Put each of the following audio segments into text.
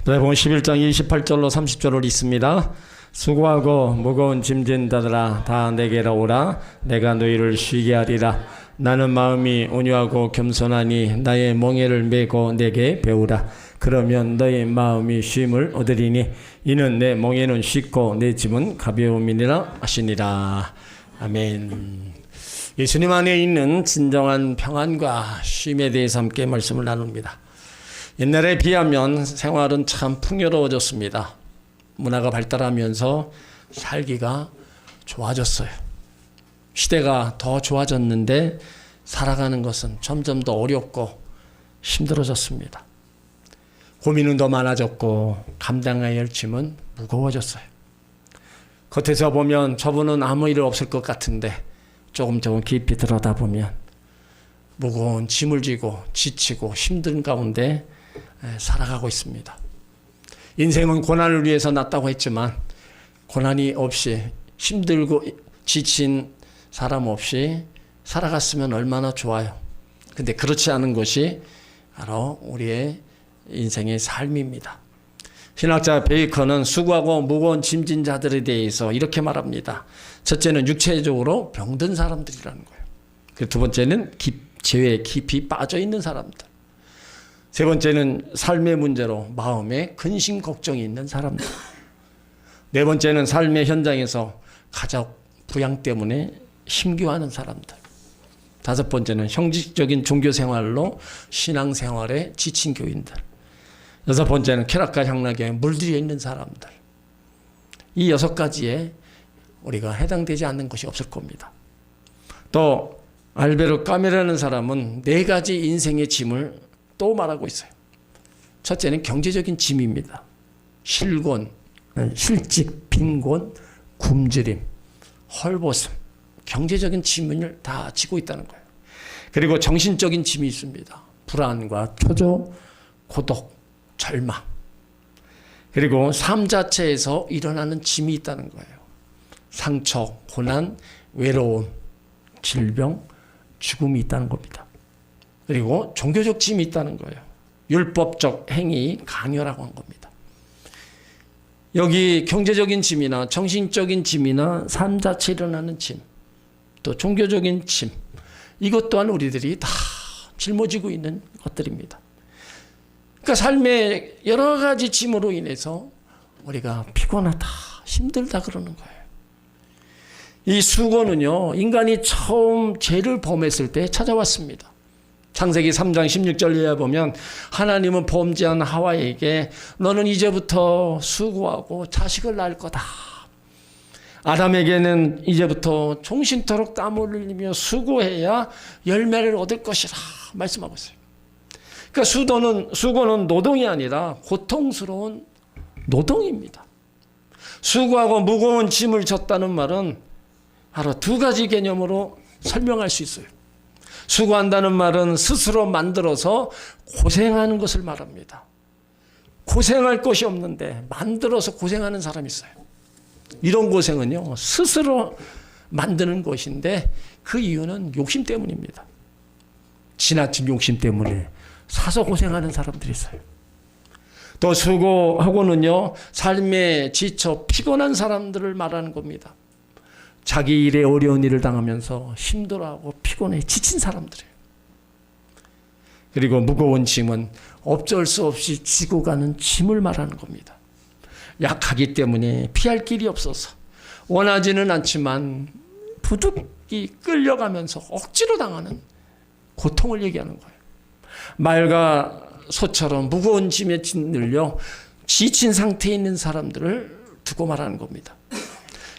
마태복음 11장 28절로 30절을 읽습니다. 수고하고 무거운 짐진 자들아 다 내게로 오라. 내가 너희를 쉬게 하리라. 나는 마음이 온유하고 겸손하니 나의 멍에를 메고 내게 배우라. 그러면 너의 마음이 쉼을 얻으리니 이는 내 멍에는 쉽고 내 짐은 가벼움이니라 하시니라. 아멘. 예수님 안에 있는 진정한 평안과 쉼에 대해서 함께 말씀을 나눕니다. 옛날에 비하면 생활은 참 풍요로워졌습니다. 문화가 발달하면서 살기가 좋아졌어요. 시대가 더 좋아졌는데 살아가는 것은 점점 더 어렵고 힘들어졌습니다. 고민은 더 많아졌고 감당해야 할 짐은 무거워졌어요. 겉에서 보면 저분은 아무 일 없을 것 같은데 조금 깊이 들여다보면 무거운 짐을 지고 지치고 힘든 가운데 살아가고 있습니다. 인생은 고난을 위해서 났다고 했지만 고난이 없이 힘들고 지친 사람 없이 살아갔으면 얼마나 좋아요. 근데 그렇지 않은 것이 바로 우리의 인생의 삶입니다. 신학자 베이컨은 수고하고 무거운 짐진 자들에 대해서 이렇게 말합니다. 첫째는 육체적으로 병든 사람들이라는 거예요. 그리고 두 번째는 죄에 깊이 빠져 있는 사람들. 세 번째는 삶의 문제로 마음에 근심 걱정이 있는 사람들. 네 번째는 삶의 현장에서 가족 부양 때문에 힘겨워하는 사람들. 다섯 번째는 형식적인 종교 생활로 신앙 생활에 지친 교인들. 여섯 번째는 쾌락과 향락에 물들여 있는 사람들. 이 여섯 가지에 우리가 해당되지 않는 것이 없을 겁니다. 또 알베르 까메라는 사람은 네 가지 인생의 짐을 또 말하고 있어요. 첫째는 경제적인 짐입니다. 실곤, 실직, 빈곤, 굶주림, 헐벗음, 경제적인 짐을 다 지고 있다는 거예요. 그리고 정신적인 짐이 있습니다. 불안과 초조, 고독, 절망. 그리고 삶 자체에서 일어나는 짐이 있다는 거예요. 상처, 고난, 외로움, 질병, 죽음이 있다는 겁니다. 그리고 종교적 짐이 있다는 거예요. 율법적 행위, 강요라고 한 겁니다. 여기 경제적인 짐이나 정신적인 짐이나 삶 자체에 일어나는 짐, 또 종교적인 짐, 이것 또한 우리들이 다 짊어지고 있는 것들입니다. 그러니까 삶의 여러 가지 짐으로 인해서 우리가 피곤하다, 힘들다 그러는 거예요. 이 수고는요, 인간이 처음 죄를 범했을 때 찾아왔습니다. 창세기 3장 16절에 보면 하나님은 범죄한 하와에게 너는 이제부터 수고하고 자식을 낳을 거다. 아담에게는 이제부터 종신토록 땀을 흘리며 수고해야 열매를 얻을 것이라 말씀하고 있어요. 그러니까 수고는 노동이 아니라 고통스러운 노동입니다. 수고하고 무거운 짐을 졌다는 말은 바로 두 가지 개념으로 설명할 수 있어요. 수고한다는 말은 스스로 만들어서 고생하는 것을 말합니다. 고생할 것이 없는데 만들어서 고생하는 사람이 있어요. 이런 고생은요, 스스로 만드는 것인데 그 이유는 욕심 때문입니다. 지나친 욕심 때문에 사서 고생하는 사람들이 있어요. 또 수고하고는요, 삶에 지쳐 피곤한 사람들을 말하는 겁니다. 자기 일에 어려운 일을 당하면서 힘들어하고 피곤해 지친 사람들이에요. 그리고 무거운 짐은 어쩔 수 없이 지고 가는 짐을 말하는 겁니다. 약하기 때문에 피할 길이 없어서 원하지는 않지만 부득이 끌려가면서 억지로 당하는 고통을 얘기하는 거예요. 말과 소처럼 무거운 짐에 짓눌려 지친 상태에 있는 사람들을 두고 말하는 겁니다.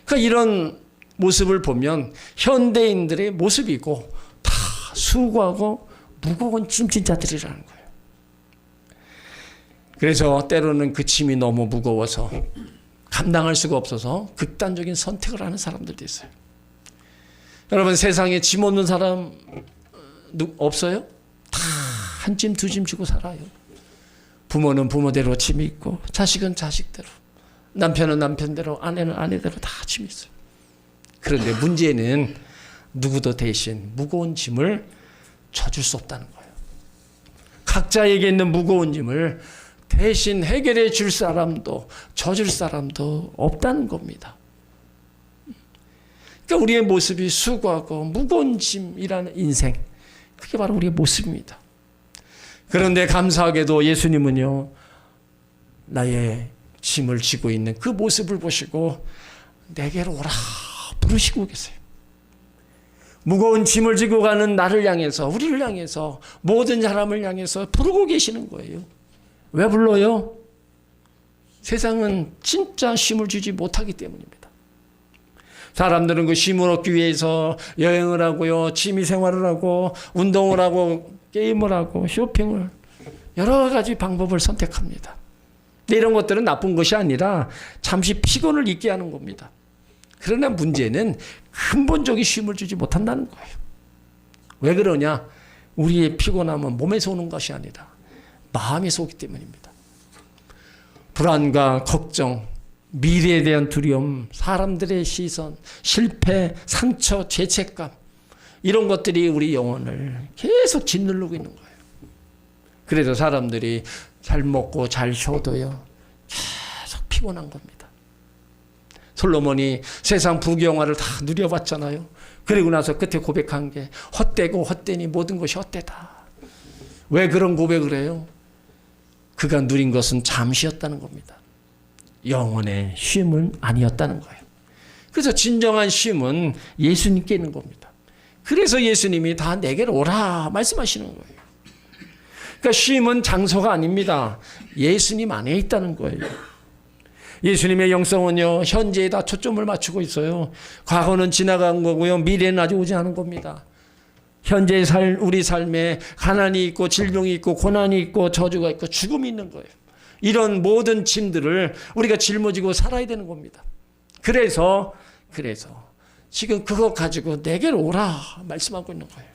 그러니까 이런 모습을 보면 현대인들의 모습이고 다 수고하고 무거운 짐진 자들이라는 거예요. 그래서 때로는 그 짐이 너무 무거워서 감당할 수가 없어서 극단적인 선택을 하는 사람들도 있어요. 여러분, 세상에 짐 없는 사람 없어요? 다 한 짐, 두 짐 지고 살아요. 부모는 부모대로 짐이 있고 자식은 자식대로, 남편은 남편대로, 아내는 아내대로 다 짐이 있어요. 그런데 문제는 누구도 대신 무거운 짐을 져줄 수 없다는 거예요. 각자에게 있는 무거운 짐을 대신 해결해 줄 사람도 져줄 사람도 없다는 겁니다. 그러니까 우리의 모습이 수고하고 무거운 짐이라는 인생, 그게 바로 우리의 모습입니다. 그런데 감사하게도 예수님은요, 나의 짐을 지고 있는 그 모습을 보시고 내게로 오라 부르시고 계세요. 무거운 짐을 지고 가는 나를 향해서, 우리를 향해서, 모든 사람을 향해서 부르고 계시는 거예요. 왜 불러요? 세상은 진짜 쉼을 주지 못하기 때문입니다. 사람들은 그 쉼을 얻기 위해서 여행을 하고요, 취미 생활을 하고, 운동을 하고, 게임을 하고, 쇼핑을, 여러 가지 방법을 선택합니다. 근데 이런 것들은 나쁜 것이 아니라 잠시 피곤을 잊게 하는 겁니다. 그러나 문제는 근본적인 쉼을 주지 못한다는 거예요. 왜 그러냐? 우리의 피곤함은 몸에서 오는 것이 아니라 마음에서 오기 때문입니다. 불안과 걱정, 미래에 대한 두려움, 사람들의 시선, 실패, 상처, 죄책감, 이런 것들이 우리 영혼을 계속 짓누르고 있는 거예요. 그래서 사람들이 잘 먹고 잘 쉬어도요, 계속 피곤한 겁니다. 솔로몬이 세상 부귀영화를 다 누려봤잖아요. 그리고 나서 끝에 고백한 게 헛되고 헛되니 모든 것이 헛되다. 왜 그런 고백을 해요? 그가 누린 것은 잠시였다는 겁니다. 영혼의 쉼은 아니었다는 거예요. 그래서 진정한 쉼은 예수님께 있는 겁니다. 그래서 예수님이 다 내게로 오라 말씀하시는 거예요. 그러니까 쉼은 장소가 아닙니다. 예수님 안에 있다는 거예요. 예수님의 영성은요, 현재에다 초점을 맞추고 있어요. 과거는 지나간 거고요, 미래는 아직 오지 않은 겁니다. 현재의 우리 삶에 가난이 있고 질병이 있고 고난이 있고 저주가 있고 죽음이 있는 거예요. 이런 모든 짐들을 우리가 짊어지고 살아야 되는 겁니다. 그래서 지금 그거 가지고 내게로 오라 말씀하고 있는 거예요.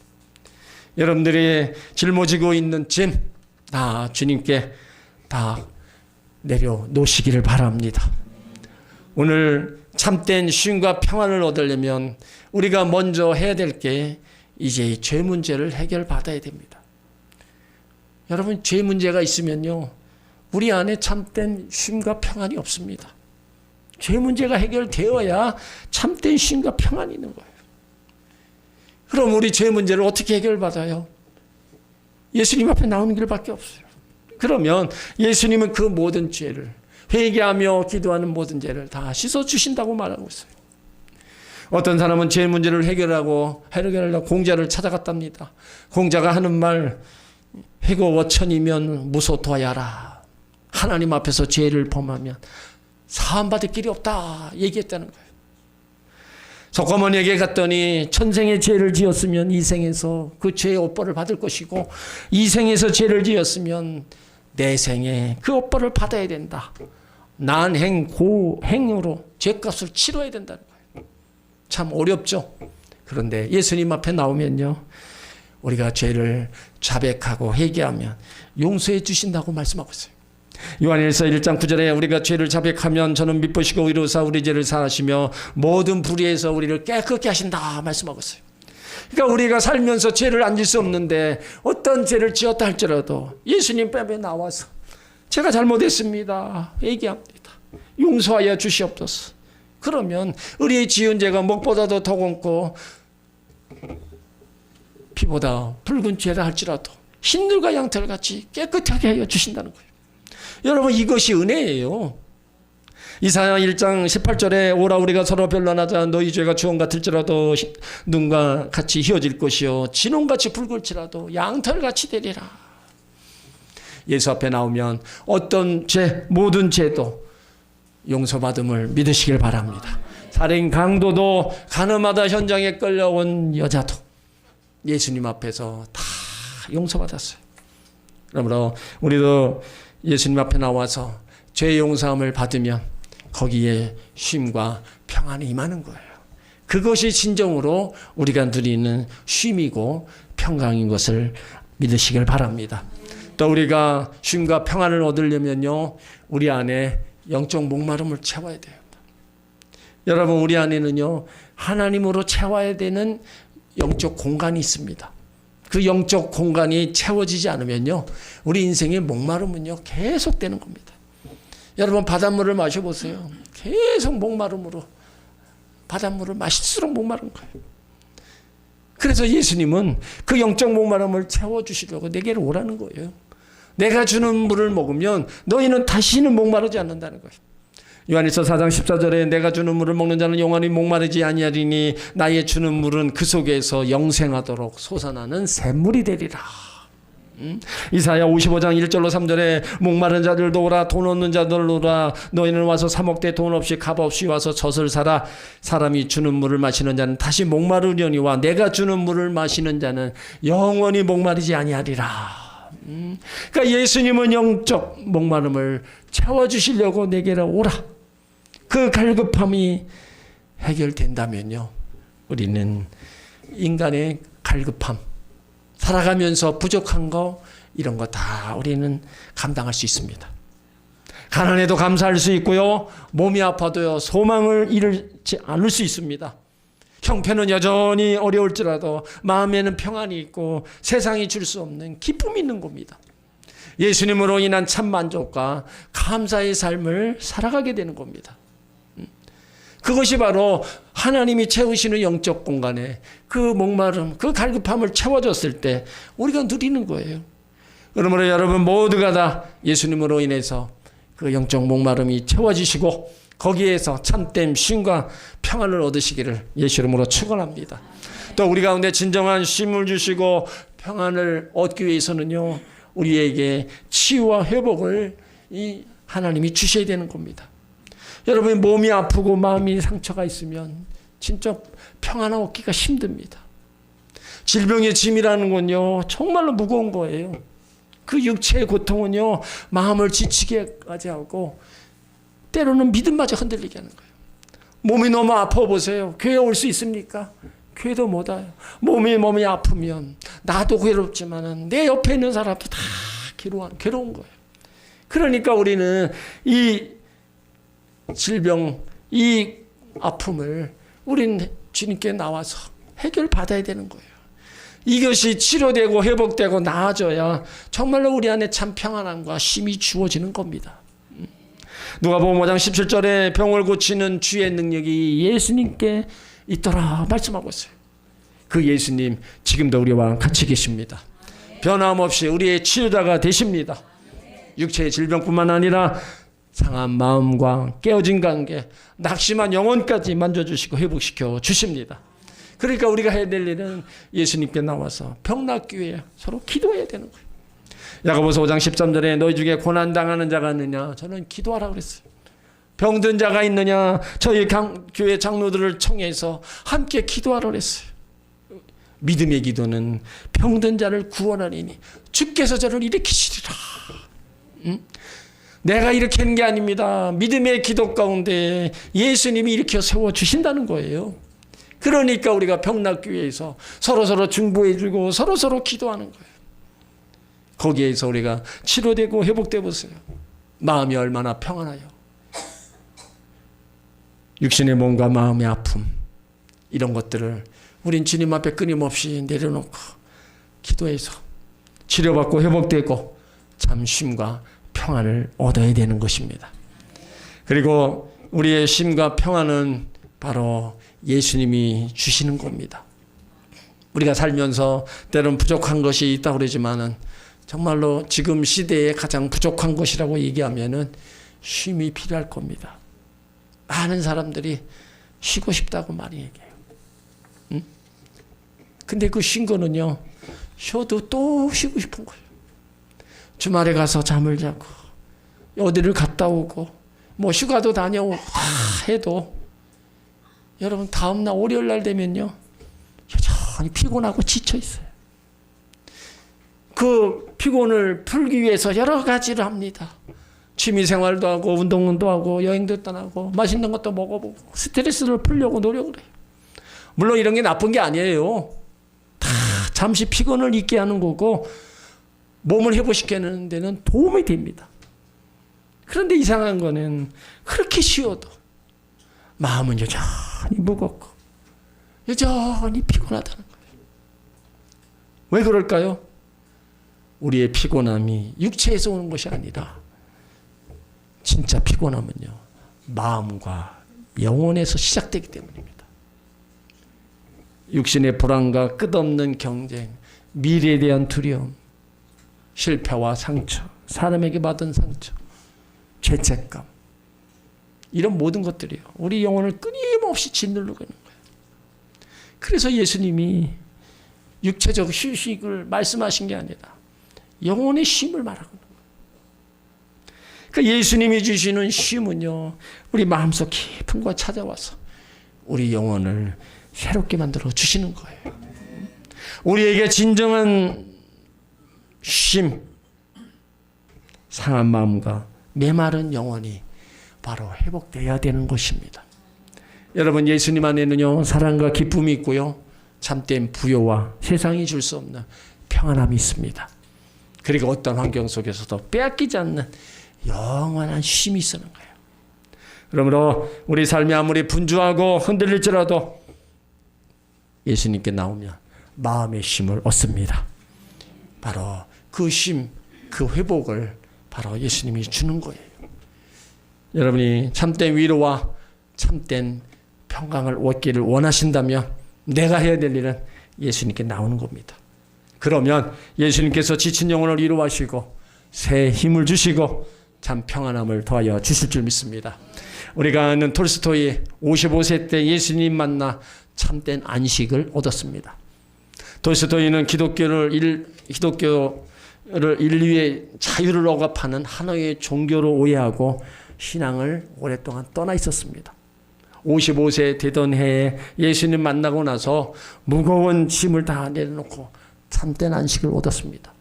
여러분들이 짊어지고 있는 짐 다 주님께 다 내려놓으시기를 바랍니다. 오늘 참된 쉼과 평안을 얻으려면 우리가 먼저 해야 될 게 이제 죄 문제를 해결받아야 됩니다. 여러분, 죄 문제가 있으면요, 우리 안에 참된 쉼과 평안이 없습니다. 죄 문제가 해결되어야 참된 쉼과 평안이 있는 거예요. 그럼 우리 죄 문제를 어떻게 해결받아요? 예수님 앞에 나오는 길밖에 없어요. 그러면 예수님은 그 모든 죄를, 회개하며 기도하는 모든 죄를 다 씻어주신다고 말하고 있어요. 어떤 사람은 죄 문제를 해결하려고 공자를 찾아갔답니다. 공자가 하는 말, 회고워천이면 무소토하야라. 하나님 앞에서 죄를 범하면 사함받을 길이 없다 얘기했다는 거예요. 석가모니에게 갔더니 천생의 죄를 지었으면 이생에서 그 죄의 업벌을 받을 것이고, 이생에서 죄를 지었으면 내생에 그 업벌을 받아야 된다. 난행 고행으로 죄값을 치러야 된다는 거예요. 참 어렵죠. 그런데 예수님 앞에 나오면요, 우리가 죄를 자백하고 회개하면 용서해 주신다고 말씀하고 있어요. 요한일서 1장 9절에 우리가 죄를 자백하면 저는 미쁘시고 의로사 우리 죄를 사하시며 모든 불의에서 우리를 깨끗게 하신다 말씀하고 있어요. 그러니까 우리가 살면서 죄를 안 질 수 없는데 어떤 죄를 지었다 할지라도 예수님 뺨에 나와서 제가 잘못했습니다 얘기합니다. 용서하여 주시옵소서. 그러면 우리의 지은 죄가 목보다도 더 검고 피보다 붉은 죄라 할지라도 흰들과 양털같이 깨끗하게 하여 주신다는 거예요. 여러분, 이것이 은혜예요. 이사야 1장 18절에 오라 우리가 서로 변론하자. 너희 죄가 주홍 같을지라도 눈과 같이 휘어질 것이요 진홍같이 붉을지라도 양털같이 되리라. 예수 앞에 나오면 어떤 죄, 모든 죄도 용서받음을 믿으시길 바랍니다. 살인 강도도 가늠하다 현장에 끌려온 여자도 예수님 앞에서 다 용서받았어요. 그러므로 우리도 예수님 앞에 나와서 죄 용서함을 받으면 거기에 쉼과 평안이 임하는 거예요. 그것이 진정으로 우리가 누리는 쉼이고 평강인 것을 믿으시길 바랍니다. 또 우리가 쉼과 평안을 얻으려면요, 우리 안에 영적 목마름을 채워야 돼요. 여러분, 우리 안에는요, 하나님으로 채워야 되는 영적 공간이 있습니다. 그 영적 공간이 채워지지 않으면요, 우리 인생의 목마름은요 계속되는 겁니다. 여러분 바닷물을 마셔보세요. 계속 목마름으로 바닷물을 마실수록 목마른 거예요. 그래서 예수님은 그 영적 목마름을 채워주시려고 내게로 오라는 거예요. 내가 주는 물을 먹으면 너희는 다시는 목마르지 않는다는 거예요. 요한일서 4장 14절에 내가 주는 물을 먹는 자는 영원히 목마르지 아니하리니 나의 주는 물은 그 속에서 영생하도록 솟아나는 샘물이 되리라. 이사야 55장 1절로 3절에 목마른 자들도 오라, 돈 없는 자들도 오라, 너희는 와서 사 먹되 돈 없이 값 없이 와서 젖을 사라. 사람이 주는 물을 마시는 자는 다시 목마르려니와 내가 주는 물을 마시는 자는 영원히 목마르지 아니하리라. 그러니까 예수님은 영적 목마름을 채워주시려고 내게로 오라. 그 갈급함이 해결된다면요, 우리는 인간의 갈급함, 살아가면서 부족한 거, 이런 거 다 우리는 감당할 수 있습니다. 가난해도 감사할 수 있고요, 몸이 아파도요 소망을 잃지 않을 수 있습니다. 형편은 여전히 어려울지라도 마음에는 평안이 있고 세상이 줄 수 없는 기쁨이 있는 겁니다. 예수님으로 인한 참 만족과 감사의 삶을 살아가게 되는 겁니다. 그것이 바로 하나님이 채우시는 영적 공간에 그 목마름, 그 갈급함을 채워줬을 때 우리가 누리는 거예요. 그러므로 여러분 모두가 다 예수님으로 인해서 그 영적 목마름이 채워지시고 거기에서 참됨, 쉼과 평안을 얻으시기를 예수 이름으로 축원합니다. 또 우리 가운데 진정한 쉼을 주시고 평안을 얻기 위해서는요, 우리에게 치유와 회복을 이 하나님이 주셔야 되는 겁니다. 여러분 몸이 아프고 마음이 상처가 있으면 진짜 평안 얻기가 힘듭니다. 질병의 짐이라는 건요 정말로 무거운 거예요. 그 육체의 고통은요 마음을 지치게까지 하고 때로는 믿음마저 흔들리게 하는 거예요. 몸이 너무 아파 보세요. 교회 올 수 있습니까? 교회도 못 와요. 몸이 아프면 나도 괴롭지만 내 옆에 있는 사람도 다 괴로운 거예요. 그러니까 우리는 이 질병, 이 아픔을 우린 주님께 나와서 해결받아야 되는 거예요. 이것이 치료되고 회복되고 나아져야 정말로 우리 안에 참 평안함과 쉼이 주어지는 겁니다. 누가복음 5장 17절에 병을 고치는 주의 능력이 예수님께 있더라 말씀하고 있어요. 그 예수님 지금도 우리와 같이 계십니다. 변함없이 우리의 치유자가 되십니다. 육체의 질병뿐만 아니라 상한 마음과 깨어진 관계, 낙심한 영혼까지 만져주시고 회복시켜 주십니다. 그러니까 우리가 해야 될 일은 예수님께 나와서 병 낫기 위해 서로 기도해야 되는 거예요. 야고보서 5장 13절에 너희 중에 고난당하는 자가 있느냐? 저는 기도하라 그랬어요. 병든 자가 있느냐? 저희 교회 장로들을 청해서 함께 기도하라 그랬어요. 믿음의 기도는 병든 자를 구원하리니 주께서 저를 일으키시리라. 내가 일으키는 게 아닙니다. 믿음의 기도 가운데 예수님이 일으켜 세워주신다는 거예요. 그러니까 우리가 병 낫기 위해서 서로서로 중보해주고 서로서로 기도하는 거예요. 거기에서 우리가 치료되고 회복돼 보세요. 마음이 얼마나 평안하여. 육신의 몸과 마음의 아픔, 이런 것들을 우린 주님 앞에 끊임없이 내려놓고 기도해서 치료받고 회복되고 참 쉼과 평안을 얻어야 되는 것입니다. 그리고 우리의 쉼과 평안은 바로 예수님이 주시는 겁니다. 우리가 살면서 때론 부족한 것이 있다고 그러지만은 정말로 지금 시대에 가장 부족한 것이라고 얘기하면은 쉼이 필요할 겁니다. 많은 사람들이 쉬고 싶다고 많이 얘기해요. 응? 근데 그 쉰 거는요, 쉬어도 또 쉬고 싶은 거예요. 주말에 가서 잠을 자고 어디를 갔다 오고 뭐 휴가도 다녀오고 다 해도 여러분 다음날 월요일날 되면요 여전히 피곤하고 지쳐 있어요. 그 피곤을 풀기 위해서 여러 가지를 합니다. 취미생활도 하고 운동도 하고 여행도 떠나고 맛있는 것도 먹어보고 스트레스를 풀려고 노력을 해요. 물론 이런 게 나쁜 게 아니에요. 다 잠시 피곤을 잊게 하는 거고 몸을 회복시키는 데는 도움이 됩니다. 그런데 이상한 거는 그렇게 쉬어도 마음은 여전히 무겁고 여전히 피곤하다는 거예요. 왜 그럴까요? 우리의 피곤함이 육체에서 오는 것이 아니라 진짜 피곤함은요, 마음과 영혼에서 시작되기 때문입니다. 육신의 불안과 끝없는 경쟁, 미래에 대한 두려움, 실패와 상처, 사람에게 받은 상처, 죄책감, 이런 모든 것들이요, 우리 영혼을 끊임없이 짓누르고 있는 거예요. 그래서 예수님이 육체적 휴식을 말씀하신 게 아니라 영혼의 쉼을 말하고 있는 거예요. 그러니까 예수님이 주시는 쉼은요, 우리 마음속 깊은 곳 찾아와서 우리 영혼을 새롭게 만들어 주시는 거예요. 우리에게 진정한 쉼, 상한 마음과 메마른 영혼이 바로 회복되어야 되는 것입니다. 여러분, 예수님 안에는요, 사랑과 기쁨이 있고요, 참된 부요와 세상이 줄 수 없는 평안함이 있습니다. 그리고 어떤 환경 속에서도 빼앗기지 않는 영원한 쉼이 있는 거예요. 그러므로 우리 삶이 아무리 분주하고 흔들릴지라도 예수님께 나오면 마음의 쉼을 얻습니다. 바로 그 쉼, 그 회복을 바로 예수님이 주는 거예요. 여러분이 참된 위로와 참된 평강을 얻기를 원하신다면 내가 해야 될 일은 예수님께 나오는 겁니다. 그러면 예수님께서 지친 영혼을 위로하시고 새 힘을 주시고 참 평안함을 더하여 주실 줄 믿습니다. 우리가 아는 톨스토이 55세 때 예수님 만나 참된 안식을 얻었습니다. 톨스토이는 기독교를 인류의 자유를 억압하는 하나의 종교로 오해하고 신앙을 오랫동안 떠나 있었습니다. 55세 되던 해에 예수님 만나고 나서 무거운 짐을 다 내려놓고 참된 안식을 얻었습니다.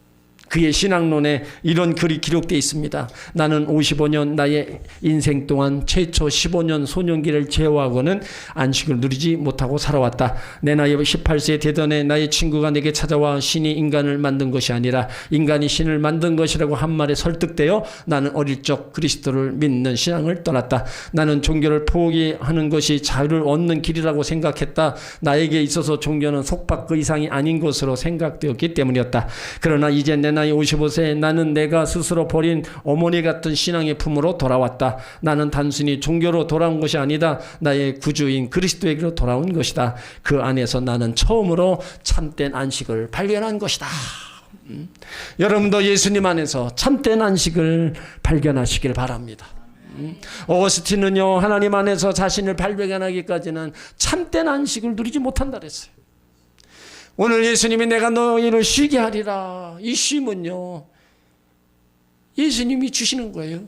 그의 신앙론에 이런 글이 기록되어 있습니다. 나는 55년 나의 인생 동안 최초 15년 소년기를 제어하고는 안식을 누리지 못하고 살아왔다. 내 나이 18세 되던 해 나의 친구가 내게 찾아와 신이 인간을 만든 것이 아니라 인간이 신을 만든 것이라고 한 말에 설득되어 나는 어릴 적 그리스도를 믿는 신앙을 떠났다. 나는 종교를 포기하는 것이 자유를 얻는 길이라고 생각했다. 나에게 있어서 종교는 속박 그 이상이 아닌 것으로 생각되었기 때문이었다. 그러나 이제 내 나이 55세에 나는 내가 스스로 버린 어머니 같은 신앙의 품으로 돌아왔다. 나는 단순히 종교로 돌아온 것이 아니다. 나의 구주인 그리스도에게로 돌아온 것이다. 그 안에서 나는 처음으로 참된 안식을 발견한 것이다. 여러분도 예수님 안에서 참된 안식을 발견하시길 바랍니다. 어거스틴은요, 하나님 안에서 자신을 발견하기까지는 참된 안식을 누리지 못한다 그랬어요. 오늘 예수님이 내가 너희를 쉬게 하리라, 이 쉼은요, 예수님이 주시는 거예요.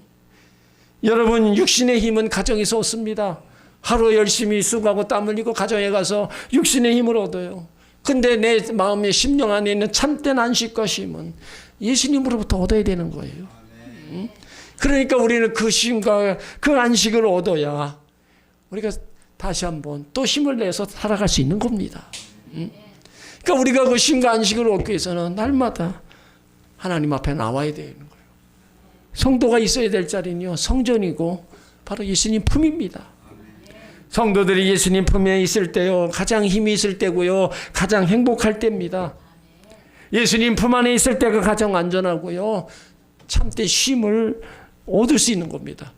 여러분, 육신의 힘은 가정에서 얻습니다. 하루 열심히 수고하고 땀 흘리고 가정에 가서 육신의 힘을 얻어요. 근데 내 마음의 심령 안에 있는 참된 안식과 쉼은 예수님으로부터 얻어야 되는 거예요. 그러니까 우리는 그 쉼과 그 안식을 얻어야 우리가 다시 한번 또 힘을 내서 살아갈 수 있는 겁니다. 그러니까 우리가 그 쉼과 안식을 얻기 위해서는 날마다 하나님 앞에 나와야 되는 거예요. 성도가 있어야 될 자리는요, 성전이고 바로 예수님 품입니다. 성도들이 예수님 품에 있을 때요, 가장 힘이 있을 때고요, 가장 행복할 때입니다. 예수님 품 안에 있을 때가 가장 안전하고요, 참된 쉼을 얻을 수 있는 겁니다.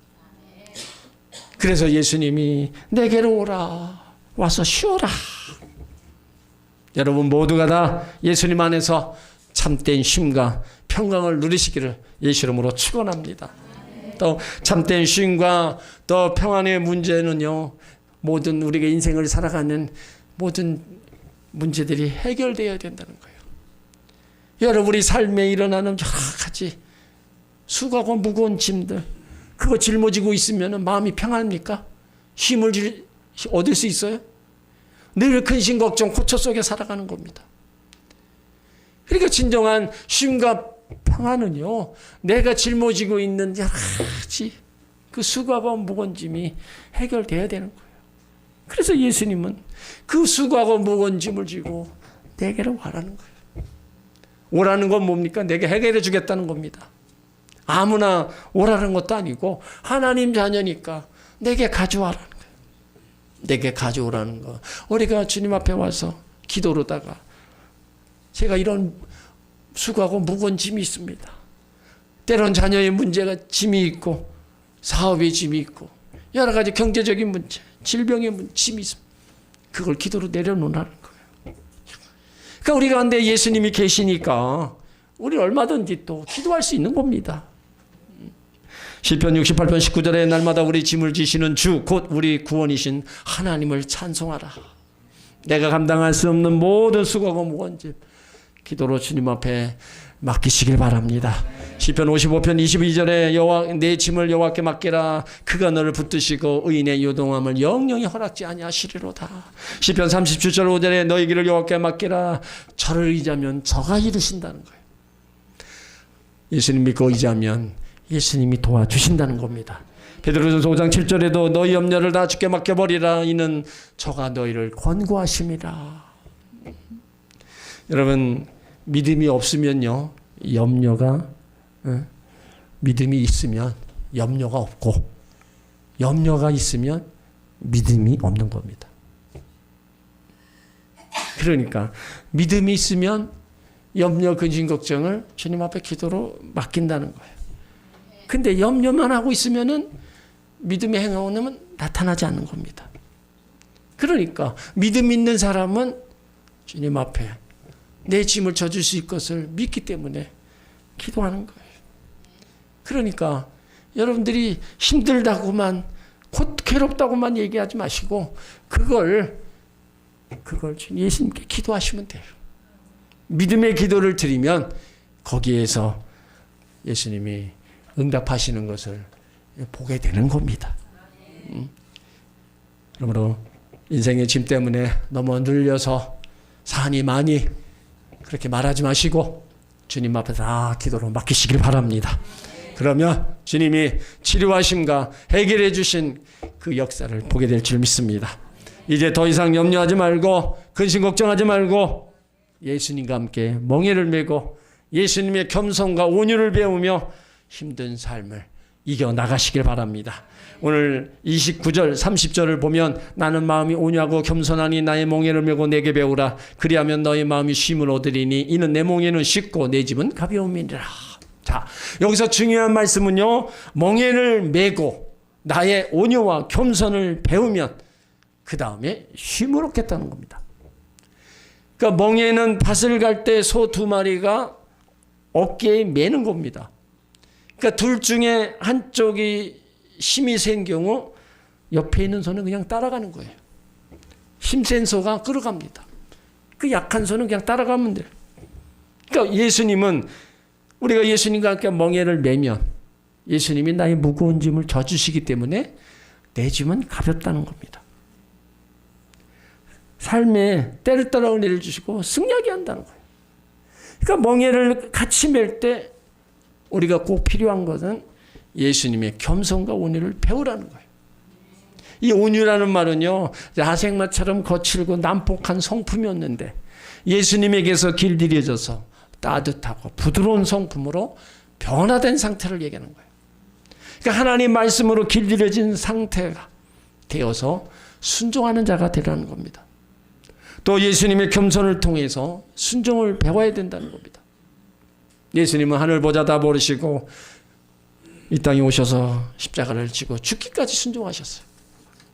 그래서 예수님이 내게로 오라, 와서 쉬어라. 여러분 모두가 다 예수님 안에서 참된 쉼과 평강을 누리시기를 예수 이름으로 축원합니다. 또 참된 쉼과 또 평안의 문제는요, 모든 우리가 인생을 살아가는 모든 문제들이 해결되어야 된다는 거예요. 여러분, 우리 삶에 일어나는 여러 가지 수고하고 무거운 짐들, 그거 짊어지고 있으면 마음이 평안합니까? 힘을 얻을 수 있어요? 늘 근심 걱정 고초 속에 살아가는 겁니다. 그러니까 진정한 쉼과 평안은요, 내가 짊어지고 있는 여러 가지 그 수고하고 무거운 짐이 해결돼야 되는 거예요. 그래서 예수님은 그 수고하고 무거운 짐을 지고 내게로 와라는 거예요. 오라는 건 뭡니까? 내게 해결해 주겠다는 겁니다. 아무나 오라는 것도 아니고 하나님 자녀니까 내게 가져와라는 거예요. 내게 가져오라는 거. 우리가 주님 앞에 와서 기도로다가 제가 이런 수고하고 무거운 짐이 있습니다. 때론 자녀의 문제가 짐이 있고 사업의 짐이 있고 여러 가지 경제적인 문제, 질병의 문제, 짐이 있습니다. 그걸 기도로 내려놓으라는 거예요. 그러니까 우리 가운데 예수님이 계시니까 우리 얼마든지 또 기도할 수 있는 겁니다. 시편 68편 19절에 날마다 우리 짐을 지시는 주 곧 우리 구원이신 하나님을 찬송하라. 내가 감당할 수 없는 모든 수고하고 무거운 짐 기도로 주님 앞에 맡기시길 바랍니다. 시편 55편 22절에 내 짐을 여호와께 맡기라. 그가 너를 붙드시고 의인의 요동함을 영영히 허락지 아니하시리로다. 시편 37절 5절에 너희 길을 여호와께 맡기라. 저를 의지하면 저가 이루신다는 거예요. 예수님 믿고 의지하면 예수님이 도와주신다는 겁니다. 베드로전서 5장 7절에도 너희 염려를 다 주께 맡겨버리라. 이는 저가 너희를 권고하심이라. 여러분 믿음이 없으면요 염려가 믿음이 있으면 염려가 없고 염려가 있으면 믿음이 없는 겁니다. 그러니까 믿음이 있으면 염려 근심 걱정을 주님 앞에 기도로 맡긴다는 거예요. 근데 염려만 하고 있으면은 믿음의 행함은 나타나지 않는 겁니다. 그러니까 믿음 있는 사람은 주님 앞에 내 짐을 져줄 수 있을 것을 믿기 때문에 기도하는 거예요. 그러니까 여러분들이 힘들다고만 괴롭다고만 얘기하지 마시고 그걸 예수님께 기도하시면 돼요. 믿음의 기도를 드리면 거기에서 예수님이 응답하시는 것을 보게 되는 겁니다. 그러므로 인생의 짐 때문에 너무 늘려서 산이 많이 그렇게 말하지 마시고 주님 앞에 다 기도로 맡기시길 바랍니다. 그러면 주님이 치료하심과 해결해 주신 그 역사를 보게 될 줄 믿습니다. 이제 더 이상 염려하지 말고 근심 걱정하지 말고 예수님과 함께 멍에를 메고 예수님의 겸손과 온유를 배우며 힘든 삶을 이겨나가시길 바랍니다. 오늘 29절 30절을 보면 나는 마음이 온유하고 겸손하니 나의 멍에를 메고 내게 배우라. 그리하면 너의 마음이 쉼을 얻으리니 이는 내 멍에는 쉽고 내 짐은 가벼움이니라. 자, 여기서 중요한 말씀은요. 멍에를 메고 나의 온유와 겸손을 배우면 그 다음에 쉼을 얻겠다는 겁니다. 그러니까 멍에는 밭을 갈 때 소 2마리가 어깨에 매는 겁니다. 그러니까 둘 중에 한쪽이 힘이 센 경우 옆에 있는 소는 그냥 따라가는 거예요. 힘센 소가 끌어갑니다. 그 약한 소는 그냥 따라가면 돼요. 그러니까 예수님은 우리가 예수님과 함께 멍에를 매면 예수님이 나의 무거운 짐을 져주시기 때문에 내 짐은 가볍다는 겁니다. 삶에 때를 따라 은혜를 주시고 승리하게 한다는 거예요. 그러니까 멍에를 같이 맬 때 우리가 꼭 필요한 것은 예수님의 겸손과 온유를 배우라는 거예요. 이 온유라는 말은요, 야생마처럼 거칠고 난폭한 성품이었는데 예수님에게서 길들여져서 따뜻하고 부드러운 성품으로 변화된 상태를 얘기하는 거예요. 그러니까 하나님 말씀으로 길들여진 상태가 되어서 순종하는 자가 되라는 겁니다. 또 예수님의 겸손을 통해서 순종을 배워야 된다는 겁니다. 예수님은 하늘 보좌 다 버리시고 이 땅에 오셔서 십자가를 지고 죽기까지 순종하셨어요.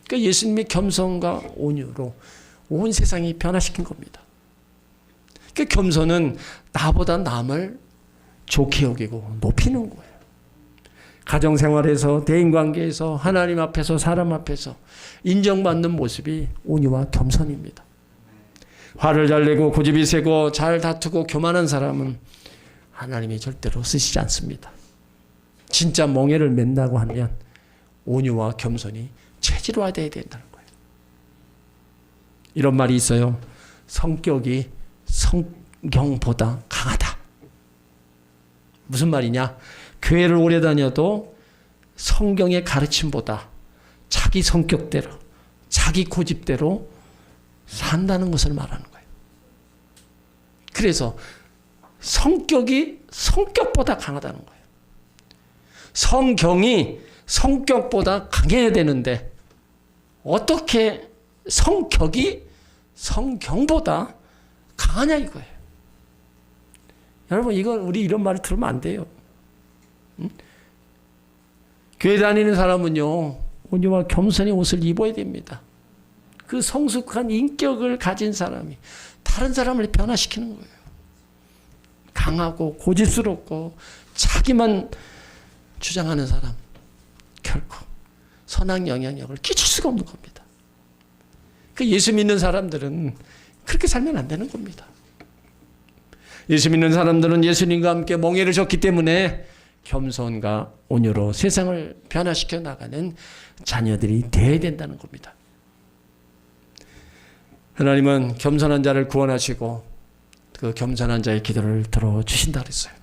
그러니까 예수님의 겸손과 온유로 온 세상이 변화시킨 겁니다. 그러니까 겸손은 나보다 남을 좋게 여기고 높이는 거예요. 가정생활에서 대인관계에서 하나님 앞에서 사람 앞에서 인정받는 모습이 온유와 겸손입니다. 화를 잘 내고 고집이 세고 잘 다투고 교만한 사람은 하나님이 절대로 쓰시지 않습니다. 진짜 멍에를 맨다고 하면 온유와 겸손이 체질화되어야 된다는 거예요. 이런 말이 있어요. 성격이 성경보다 강하다. 무슨 말이냐? 교회를 오래 다녀도 성경의 가르침보다 자기 성격대로 자기 고집대로 산다는 것을 말하는 거예요. 그래서 성격이 성격보다 강하다는 거예요. 성경이 성격보다 강해야 되는데 어떻게 성격이 성경보다 강하냐 이거예요. 여러분 이건 우리 이런 말을 들으면 안 돼요. 응? 교회 다니는 사람은요 온유와 겸손의 옷을 입어야 됩니다. 그 성숙한 인격을 가진 사람이 다른 사람을 변화시키는 거예요. 강하고 고집스럽고 자기만 주장하는 사람 결코 선한 영향력을 끼칠 수가 없는 겁니다. 그 예수 믿는 사람들은 그렇게 살면 안 되는 겁니다. 예수 믿는 사람들은 예수님과 함께 멍에를 졌기 때문에 겸손과 온유로 세상을 변화시켜 나가는 자녀들이 되어야 된다는 겁니다. 하나님은 겸손한 자를 구원하시고 그 겸손한 자의 기도를 들어주신다 그랬어요.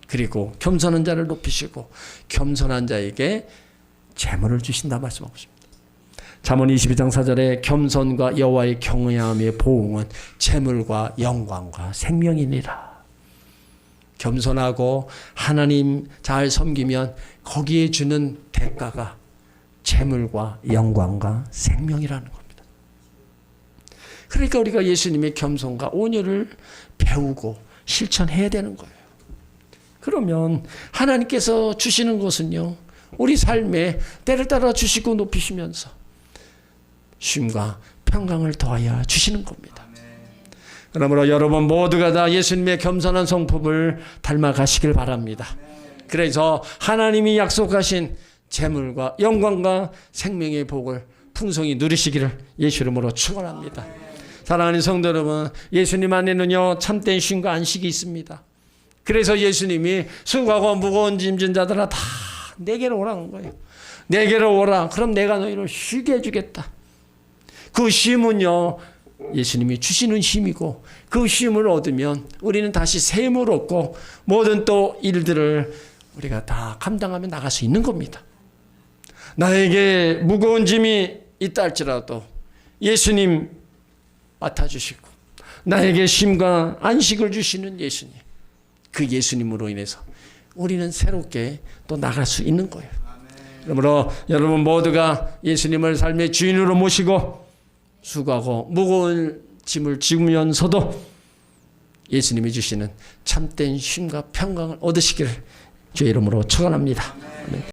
그리고 겸손한 자를 높이시고 겸손한 자에게 재물을 주신다 말씀하고 있습니다. 잠언 22장 4절에 겸손과 여호와의 경외함의 보응은 재물과 영광과 생명이니라. 겸손하고 하나님 잘 섬기면 거기에 주는 대가가 재물과 영광과 생명이라는 겁니다. 그러니까 우리가 예수님의 겸손과 온유를 배우고 실천해야 되는 거예요. 그러면 하나님께서 주시는 것은요, 우리 삶에 때를 따라 주시고 높이시면서 쉼과 평강을 더하여 주시는 겁니다. 그러므로 여러분 모두가 다 예수님의 겸손한 성품을 닮아가시길 바랍니다. 그래서 하나님이 약속하신 재물과 영광과 생명의 복을 풍성히 누리시기를 예수 이름으로 축원합니다. 사랑하는 성도 여러분, 예수님 안에는요 참된 쉼과 안식이 있습니다. 그래서 예수님이 수고하고 무거운 짐진 자들아 다 내게로 오라는 거예요. 내게로 오라. 그럼 내가 너희를 쉬게 해주겠다. 그 쉼은요 예수님이 주시는 쉼이고, 그 쉼을 얻으면 우리는 다시 새 힘을 얻고 모든 또 일들을 우리가 다 감당하며 나갈 수 있는 겁니다. 나에게 무거운 짐이 있다 할지라도 예수님 맡아주시고 나에게 쉼과 안식을 주시는 예수님, 그 예수님으로 인해서 우리는 새롭게 또 나갈 수 있는 거예요. 그러므로 여러분 모두가 예수님을 삶의 주인으로 모시고 수고하고 무거운 짐을 지우면서도 예수님이 주시는 참된 쉼과 평강을 얻으시기를 주의 이름으로 축원합니다.